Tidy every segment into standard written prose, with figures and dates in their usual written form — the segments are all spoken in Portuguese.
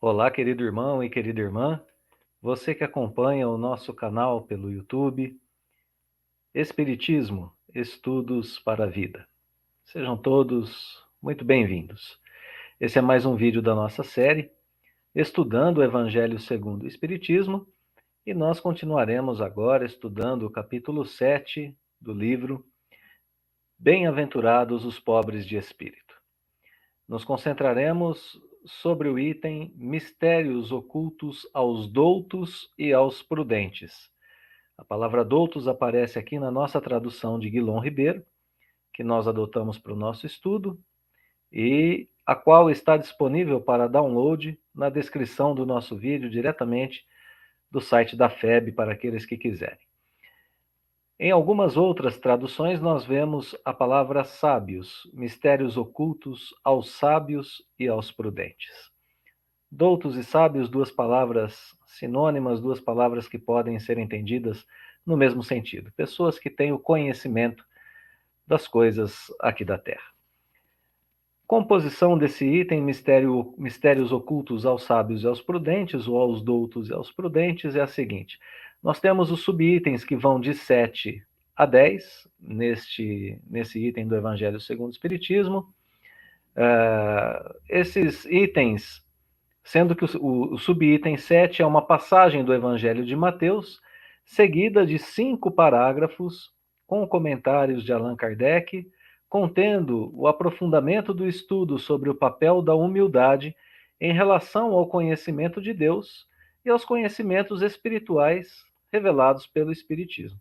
Olá, querido irmão e querida irmã, você que acompanha o nosso canal pelo YouTube, Espiritismo, Estudos para a Vida. Sejam todos muito bem-vindos. Esse é mais um vídeo da nossa série, Estudando o Evangelho segundo o Espiritismo, e nós continuaremos agora estudando o capítulo 7 do livro Bem-aventurados os pobres de espírito. Nos concentraremos sobre o item Mistérios ocultos aos doutos e aos prudentes. A palavra doutos aparece aqui na nossa tradução de Guilom Ribeiro, que nós adotamos para o nosso estudo, e a qual está disponível para download na descrição do nosso vídeo, diretamente do site da FEB, para aqueles que quiserem. Em algumas outras traduções, nós vemos a palavra sábios, mistérios ocultos aos sábios e aos prudentes. Doutos e sábios, duas palavras sinônimas, duas palavras que podem ser entendidas no mesmo sentido. Pessoas que têm o conhecimento das coisas aqui da Terra. Composição desse item, mistérios ocultos aos sábios e aos prudentes, ou aos doutos e aos prudentes, é a seguinte. Nós temos os subitens que vão de 7 a 10, nesse item do Evangelho segundo o Espiritismo. Esses itens, sendo que o subitem 7 é uma passagem do Evangelho de Mateus, seguida de 5 parágrafos com comentários de Allan Kardec, contendo o aprofundamento do estudo sobre o papel da humildade em relação ao conhecimento de Deus e aos conhecimentos espirituais revelados pelo Espiritismo.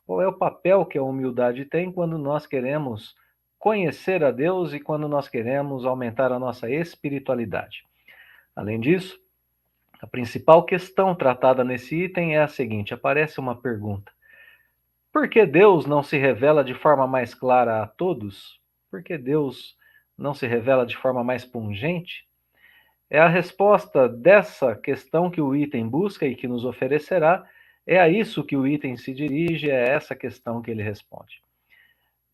Qual é o papel que a humildade tem quando nós queremos conhecer a Deus e quando nós queremos aumentar a nossa espiritualidade? Além disso, a principal questão tratada nesse item é a seguinte: aparece uma pergunta. Por que Deus não se revela de forma mais clara a todos? Por que Deus não se revela de forma mais pungente? É a resposta dessa questão que o item busca e que nos oferecerá. É a isso que o item se dirige, é essa questão que ele responde.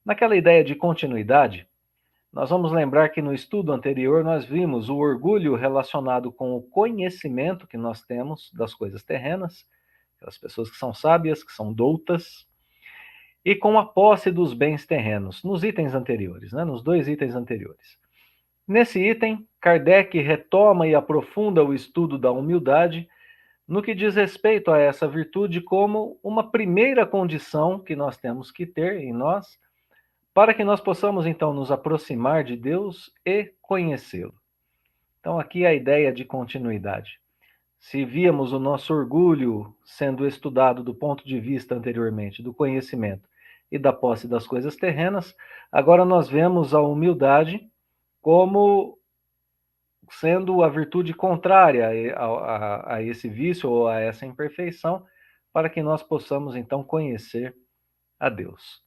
Naquela ideia de continuidade, nós vamos lembrar que no estudo anterior nós vimos o orgulho relacionado com o conhecimento que nós temos das coisas terrenas, aquelas pessoas que são sábias, que são doutas, e com a posse dos bens terrenos, nos itens anteriores, nos 2 itens anteriores. Nesse item, Kardec retoma e aprofunda o estudo da humildade no que diz respeito a essa virtude como uma primeira condição que nós temos que ter em nós, para que nós possamos então nos aproximar de Deus e conhecê-lo. Então aqui a ideia de continuidade. Se víamos o nosso orgulho sendo estudado do ponto de vista anteriormente do conhecimento e da posse das coisas terrenas, agora nós vemos a humildade como sendo a virtude contrária a esse vício ou a essa imperfeição, para que nós possamos então conhecer a Deus.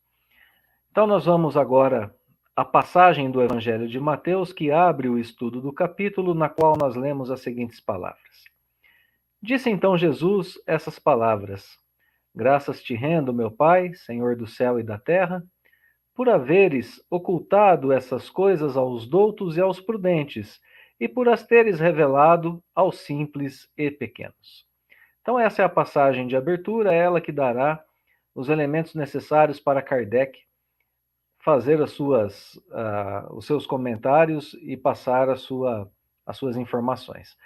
Então nós vamos agora à passagem do Evangelho de Mateus, que abre o estudo do capítulo, na qual nós lemos as seguintes palavras. Disse então Jesus essas palavras: Graças te rendo, meu Pai, Senhor do céu e da terra, por haveres ocultado essas coisas aos doutos e aos prudentes, e por as teres revelado aos simples e pequenos. Então essa é a passagem de abertura, ela que dará os elementos necessários para Kardec fazer os seus comentários e passar as suas informações.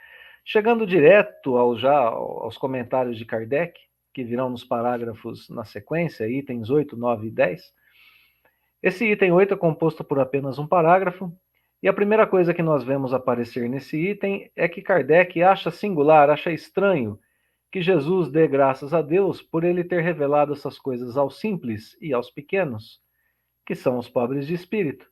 Chegando direto aos comentários de Kardec, que virão nos parágrafos na sequência, itens 8, 9 e 10. Esse item 8 é composto por apenas um parágrafo, e a primeira coisa que nós vemos aparecer nesse item é que Kardec acha singular, acha estranho, que Jesus dê graças a Deus por ele ter revelado essas coisas aos simples e aos pequenos, que são os pobres de espírito,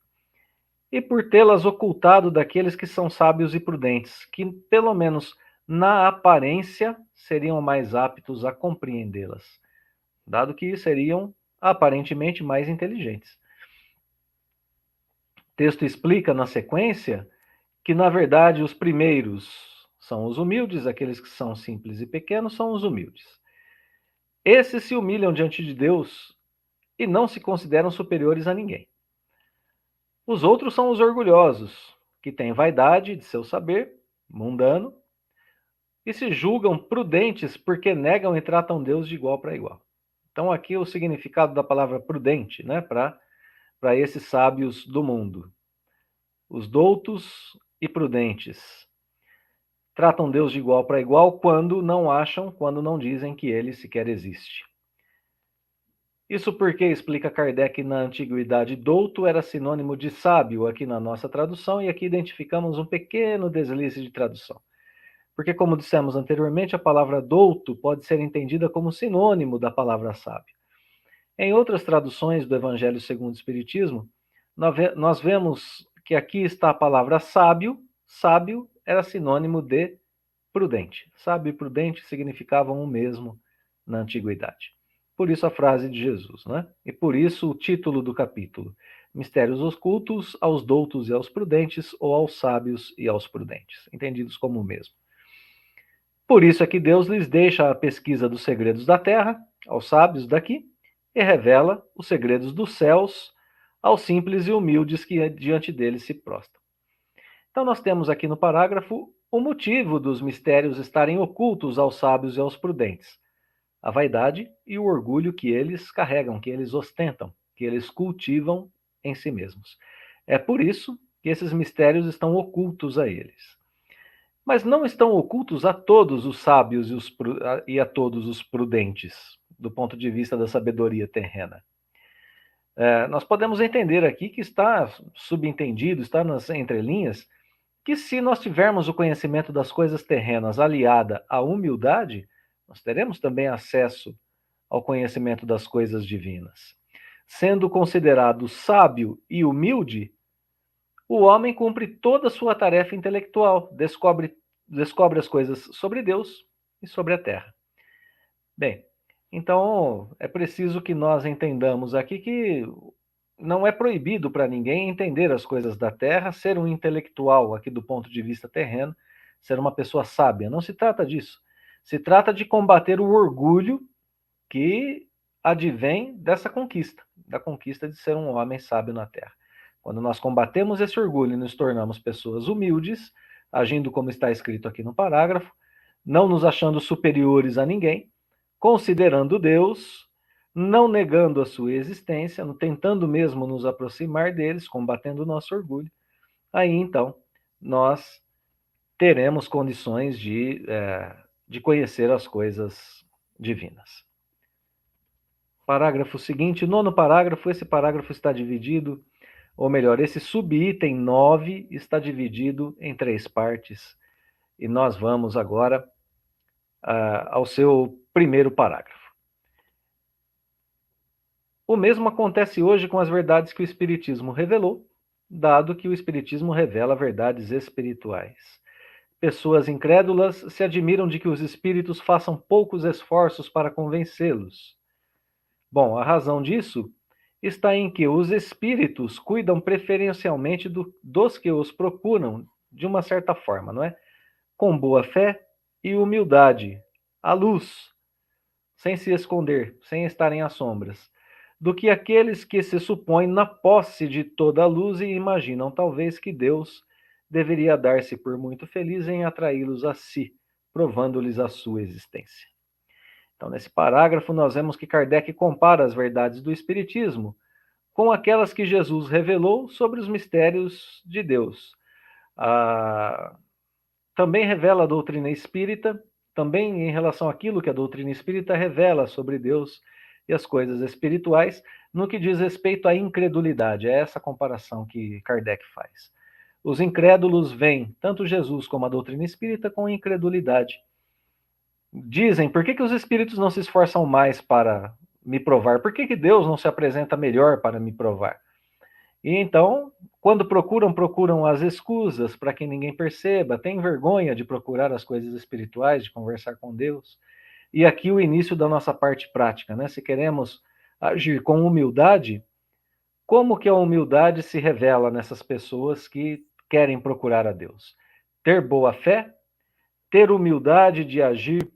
e por tê-las ocultado daqueles que são sábios e prudentes, que, pelo menos na aparência, seriam mais aptos a compreendê-las, dado que seriam aparentemente mais inteligentes. O texto explica na sequência que, na verdade, os primeiros são os humildes, aqueles que são simples e pequenos são os humildes. Esses se humilham diante de Deus e não se consideram superiores a ninguém. Os outros são os orgulhosos, que têm vaidade de seu saber mundano e se julgam prudentes porque negam e tratam Deus de igual para igual. Então, aqui o significado da palavra prudente, né, para esses sábios do mundo. Os doutos e prudentes tratam Deus de igual para igual quando não dizem que ele sequer existe. Isso porque, explica Kardec, na antiguidade, douto era sinônimo de sábio aqui na nossa tradução, e aqui identificamos um pequeno deslize de tradução. Porque, como dissemos anteriormente, a palavra douto pode ser entendida como sinônimo da palavra sábio. Em outras traduções do Evangelho segundo o Espiritismo, nós vemos que aqui está a palavra sábio. Sábio era sinônimo de prudente. Sábio e prudente significavam o mesmo na antiguidade. Por isso a frase de Jesus, né? E por isso o título do capítulo: Mistérios ocultos aos doutos e aos prudentes, ou aos sábios e aos prudentes, entendidos como o mesmo. Por isso é que Deus lhes deixa a pesquisa dos segredos da terra, aos sábios daqui, e revela os segredos dos céus aos simples e humildes que diante deles se prostram. Então nós temos aqui no parágrafo o motivo dos mistérios estarem ocultos aos sábios e aos prudentes: a vaidade e o orgulho que eles carregam, que eles ostentam, que eles cultivam em si mesmos. É por isso que esses mistérios estão ocultos a eles. Mas não estão ocultos a todos os sábios e a todos os prudentes, do ponto de vista da sabedoria terrena. Nós podemos entender aqui que está subentendido, está nas entrelinhas, que se nós tivermos o conhecimento das coisas terrenas aliada à humildade, nós teremos também acesso ao conhecimento das coisas divinas. Sendo considerado sábio e humilde, o homem cumpre toda a sua tarefa intelectual, descobre as coisas sobre Deus e sobre a terra. Bem, então é preciso que nós entendamos aqui que não é proibido para ninguém entender as coisas da terra, ser um intelectual aqui do ponto de vista terreno, ser uma pessoa sábia. Não se trata disso. Se trata de combater o orgulho que advém dessa conquista, da conquista de ser um homem sábio na terra. Quando nós combatemos esse orgulho e nos tornamos pessoas humildes, agindo como está escrito aqui no parágrafo, não nos achando superiores a ninguém, considerando Deus, não negando a sua existência, tentando mesmo nos aproximar deles, combatendo o nosso orgulho, aí então nós teremos condições de conhecer as coisas divinas. Parágrafo seguinte, nono parágrafo, esse parágrafo está dividido, ou melhor, esse subitem 9 está dividido em 3 partes, e nós vamos agora ao seu primeiro parágrafo. O mesmo acontece hoje com as verdades que o Espiritismo revelou, dado que o Espiritismo revela verdades espirituais. Pessoas incrédulas se admiram de que os espíritos façam poucos esforços para convencê-los. Bom, a razão disso está em que os espíritos cuidam preferencialmente dos que os procuram de uma certa forma, não é? Com boa fé e humildade, à luz, sem se esconder, sem estarem às sombras, do que aqueles que se supõem na posse de toda a luz e imaginam talvez que Deus deveria dar-se por muito feliz em atraí-los a si, provando-lhes a sua existência. Então, nesse parágrafo, nós vemos que Kardec compara as verdades do Espiritismo com aquelas que Jesus revelou sobre os mistérios de Deus. Também revela a doutrina espírita, também em relação àquilo que a doutrina espírita revela sobre Deus e as coisas espirituais, no que diz respeito à incredulidade. É essa comparação que Kardec faz. Os incrédulos veem tanto Jesus como a doutrina espírita com incredulidade. Dizem, por que os espíritos não se esforçam mais para me provar? Por que Deus não se apresenta melhor para me provar? E então, quando procuram as escusas para que ninguém perceba, têm vergonha de procurar as coisas espirituais, de conversar com Deus. E aqui o início da nossa parte prática, né? Se queremos agir com humildade, como que a humildade se revela nessas pessoas que querem procurar a Deus? Ter boa fé, ter humildade de agir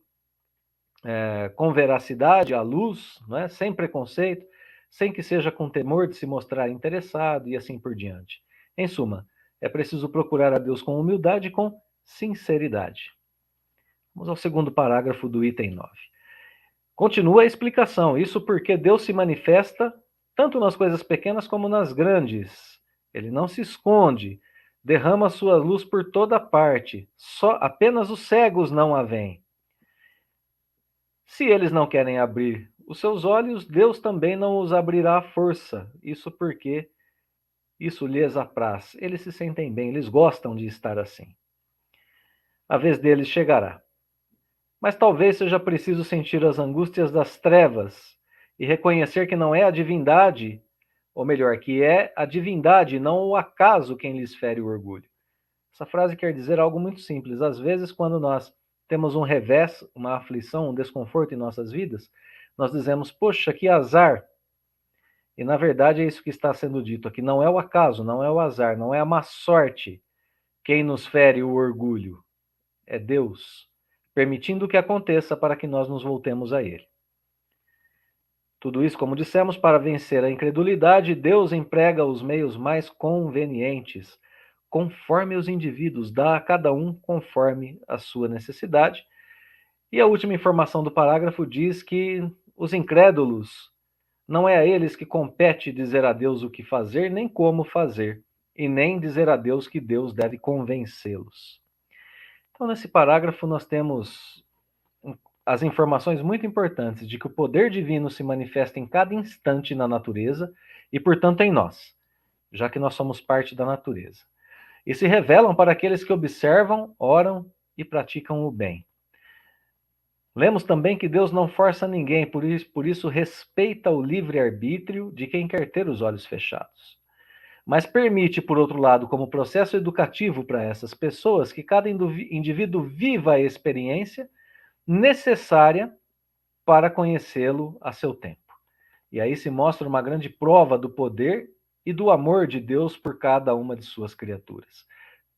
com veracidade, à luz, né? Sem preconceito, sem que seja com temor de se mostrar interessado e assim por diante. Em suma, é preciso procurar a Deus com humildade e com sinceridade. Vamos ao segundo parágrafo do item 9. Continua a explicação. Isso porque Deus se manifesta tanto nas coisas pequenas como nas grandes. Ele não se esconde, derrama sua luz por toda parte. Apenas os cegos não a veem. Se eles não querem abrir os seus olhos, Deus também não os abrirá à força. Isso porque isso lhes apraz. Eles se sentem bem, eles gostam de estar assim. A vez deles chegará. Mas talvez seja preciso sentir as angústias das trevas e reconhecer que não é a divindade, ou melhor, que é a divindade, não o acaso, quem lhes fere o orgulho. Essa frase quer dizer algo muito simples. Às vezes, quando nós temos um revés, uma aflição, um desconforto em nossas vidas, nós dizemos, poxa, que azar. E na verdade é isso que está sendo dito aqui. Não é o acaso, não é o azar, não é a má sorte quem nos fere o orgulho. É Deus, permitindo que aconteça para que nós nos voltemos a Ele. Tudo isso, como dissemos, para vencer a incredulidade, Deus emprega os meios mais convenientes, conforme os indivíduos, dá a cada um conforme a sua necessidade. E a última informação do parágrafo diz que os incrédulos, não é a eles que compete dizer a Deus o que fazer, nem como fazer, e nem dizer a Deus que Deus deve convencê-los. Então, nesse parágrafo, nós temos as informações muito importantes de que o poder divino se manifesta em cada instante na natureza e, portanto, em nós, já que nós somos parte da natureza. E se revelam para aqueles que observam, oram e praticam o bem. Lemos também que Deus não força ninguém, por isso respeita o livre-arbítrio de quem quer ter os olhos fechados. Mas permite, por outro lado, como processo educativo para essas pessoas, que cada indivíduo viva a experiência necessária para conhecê-lo a seu tempo. E aí se mostra uma grande prova do poder e do amor de Deus por cada uma de suas criaturas.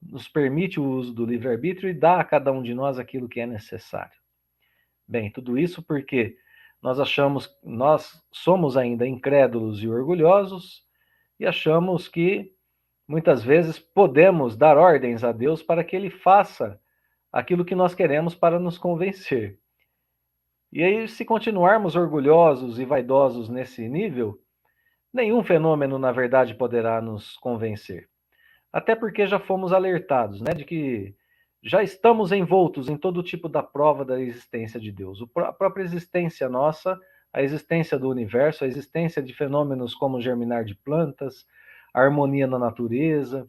Nos permite o uso do livre-arbítrio e dá a cada um de nós aquilo que é necessário. Bem, tudo isso porque nós somos ainda incrédulos e orgulhosos e achamos que muitas vezes podemos dar ordens a Deus para que Ele faça aquilo que nós queremos para nos convencer. E aí, se continuarmos orgulhosos e vaidosos nesse nível, nenhum fenômeno, na verdade, poderá nos convencer. Até porque já fomos alertados, né, de que já estamos envoltos em todo tipo da prova da existência de Deus. A própria existência nossa, a existência do universo, a existência de fenômenos como o germinar de plantas, a harmonia na natureza,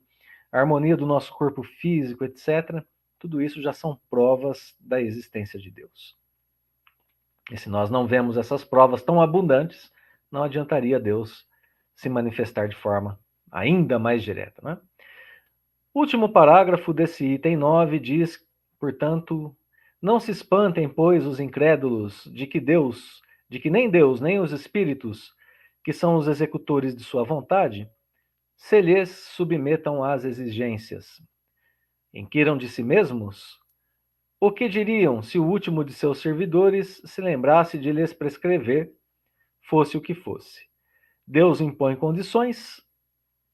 a harmonia do nosso corpo físico, etc. Tudo isso já são provas da existência de Deus. E se nós não vemos essas provas tão abundantes, não adiantaria Deus se manifestar de forma ainda mais direta, né? O último parágrafo desse item 9 diz, portanto, não se espantem, pois, os incrédulos de que nem Deus, nem os espíritos, que são os executores de sua vontade, se lhes submetam às exigências. Inquiram de si mesmos? O que diriam se o último de seus servidores se lembrasse de lhes prescrever, fosse o que fosse? Deus impõe condições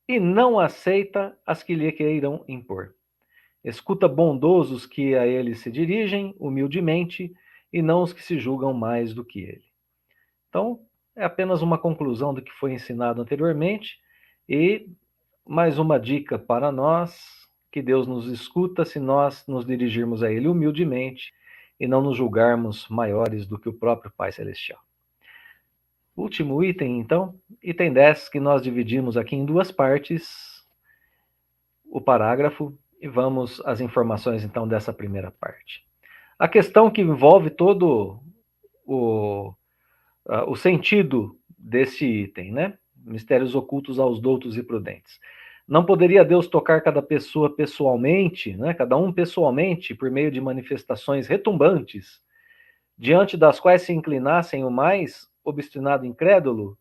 e não aceita as que lhe queiram impor. Escuta bondosos que a ele se dirigem, humildemente, e não os que se julgam mais do que ele. Então, é apenas uma conclusão do que foi ensinado anteriormente e mais uma dica para nós, que Deus nos escuta se nós nos dirigirmos a ele humildemente e não nos julgarmos maiores do que o próprio Pai Celestial. Último item, então, item 10, que nós dividimos aqui em duas partes, o parágrafo, e vamos às informações, então, dessa primeira parte. A questão que envolve todo o sentido desse item, né? Mistérios ocultos aos doutos e prudentes. Não poderia Deus tocar cada pessoa pessoalmente, né? Cada um pessoalmente, por meio de manifestações retumbantes, diante das quais se inclinassem o mais obstinado incrédulo?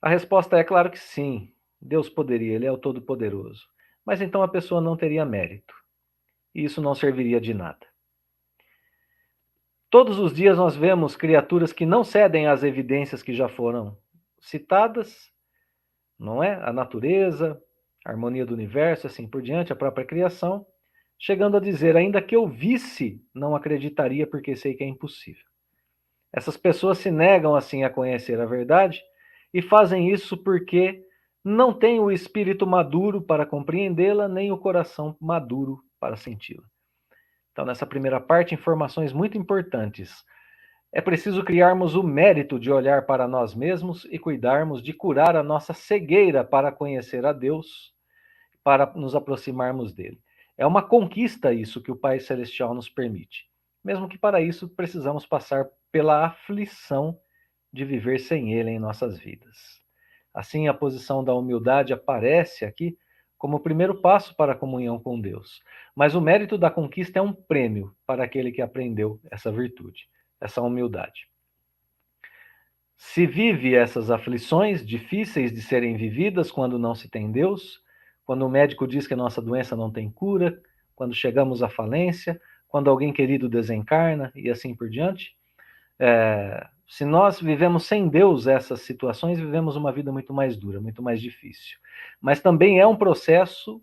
A resposta é claro que sim. Deus poderia, Ele é o Todo-Poderoso. Mas então a pessoa não teria mérito. E isso não serviria de nada. Todos os dias nós vemos criaturas que não cedem às evidências que já foram citadas, não é? A natureza, a harmonia do universo, assim por diante, a própria criação, chegando a dizer: ainda que eu visse, não acreditaria porque sei que é impossível. Essas pessoas se negam assim a conhecer a verdade e fazem isso porque não têm o espírito maduro para compreendê-la, nem o coração maduro para senti-la. Então, nessa primeira parte, informações muito importantes. É preciso criarmos o mérito de olhar para nós mesmos e cuidarmos de curar a nossa cegueira para conhecer a Deus, para nos aproximarmos dele. É uma conquista isso que o Pai Celestial nos permite. Mesmo que para isso precisamos passar pela aflição de viver sem ele em nossas vidas. Assim, a posição da humildade aparece aqui como o primeiro passo para a comunhão com Deus. Mas o mérito da conquista é um prêmio para aquele que aprendeu essa virtude, essa humildade. Se vive essas aflições difíceis de serem vividas quando não se tem Deus, quando o médico diz que a nossa doença não tem cura, quando chegamos à falência, quando alguém querido desencarna e assim por diante. Se nós vivemos sem Deus essas situações, vivemos uma vida muito mais dura, muito mais difícil. Mas também é um processo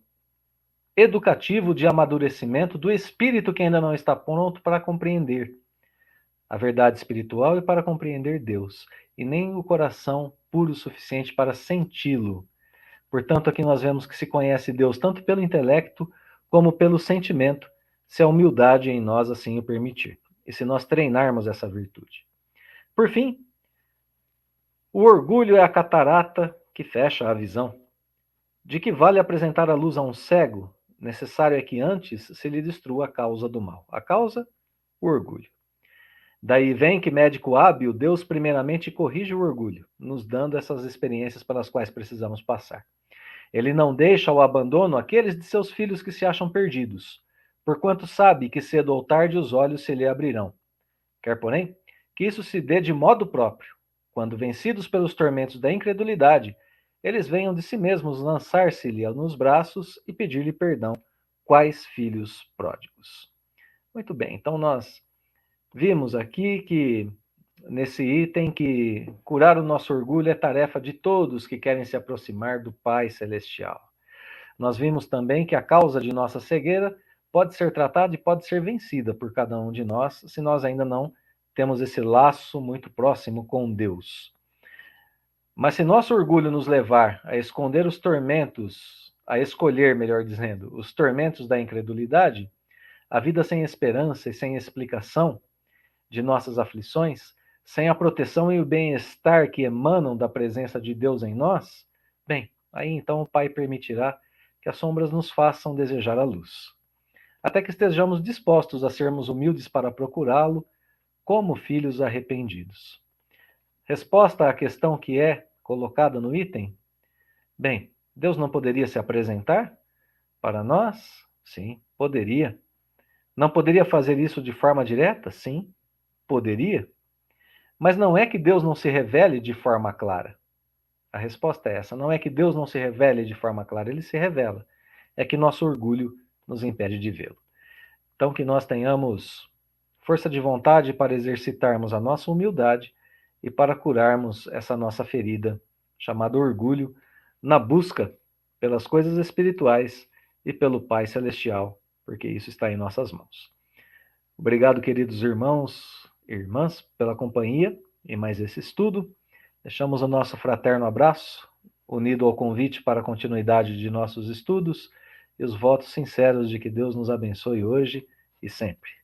educativo de amadurecimento do espírito que ainda não está pronto para compreender a verdade espiritual e para compreender Deus, e nem o coração puro o suficiente para senti-lo. Portanto, aqui nós vemos que se conhece Deus tanto pelo intelecto como pelo sentimento, se a humildade em nós assim o permitir, e se nós treinarmos essa virtude. Por fim, o orgulho é a catarata que fecha a visão. De que vale apresentar a luz a um cego? Necessário é que antes se lhe destrua a causa do mal. A causa? O orgulho. Daí vem que médico hábil, Deus primeiramente corrige o orgulho, nos dando essas experiências pelas quais precisamos passar. Ele não deixa ao abandono aqueles de seus filhos que se acham perdidos, porquanto sabe que cedo ou tarde os olhos se lhe abrirão. Quer, porém, que isso se dê de modo próprio, quando vencidos pelos tormentos da incredulidade, eles venham de si mesmos lançar-se-lhe nos braços e pedir-lhe perdão, quais filhos pródigos. Muito bem, então nós vimos aqui que nesse item que curar o nosso orgulho é tarefa de todos que querem se aproximar do Pai Celestial. Nós vimos também que a causa de nossa cegueira pode ser tratada e pode ser vencida por cada um de nós, se nós ainda não temos esse laço muito próximo com Deus. Mas se nosso orgulho nos levar a esconder os tormentos, a escolher, melhor dizendo, os tormentos da incredulidade, a vida sem esperança e sem explicação de nossas aflições, sem a proteção e o bem-estar que emanam da presença de Deus em nós, bem, aí então o Pai permitirá que as sombras nos façam desejar a luz, até que estejamos dispostos a sermos humildes para procurá-lo, como filhos arrependidos. Resposta à questão que é colocada no item? Bem, Deus não poderia se apresentar para nós? Sim, poderia. Não poderia fazer isso de forma direta? Sim, poderia. Mas não é que Deus não se revele de forma clara. A resposta é essa. Não é que Deus não se revele de forma clara, ele se revela. É que nosso orgulho nos impede de vê-lo. Então, que nós tenhamos força de vontade para exercitarmos a nossa humildade e para curarmos essa nossa ferida, chamada orgulho, na busca pelas coisas espirituais e pelo Pai Celestial, porque isso está em nossas mãos. Obrigado, queridos irmãos e irmãs, pela companhia em mais esse estudo. Deixamos o nosso fraterno abraço, unido ao convite para a continuidade de nossos estudos e os votos sinceros de que Deus nos abençoe hoje e sempre.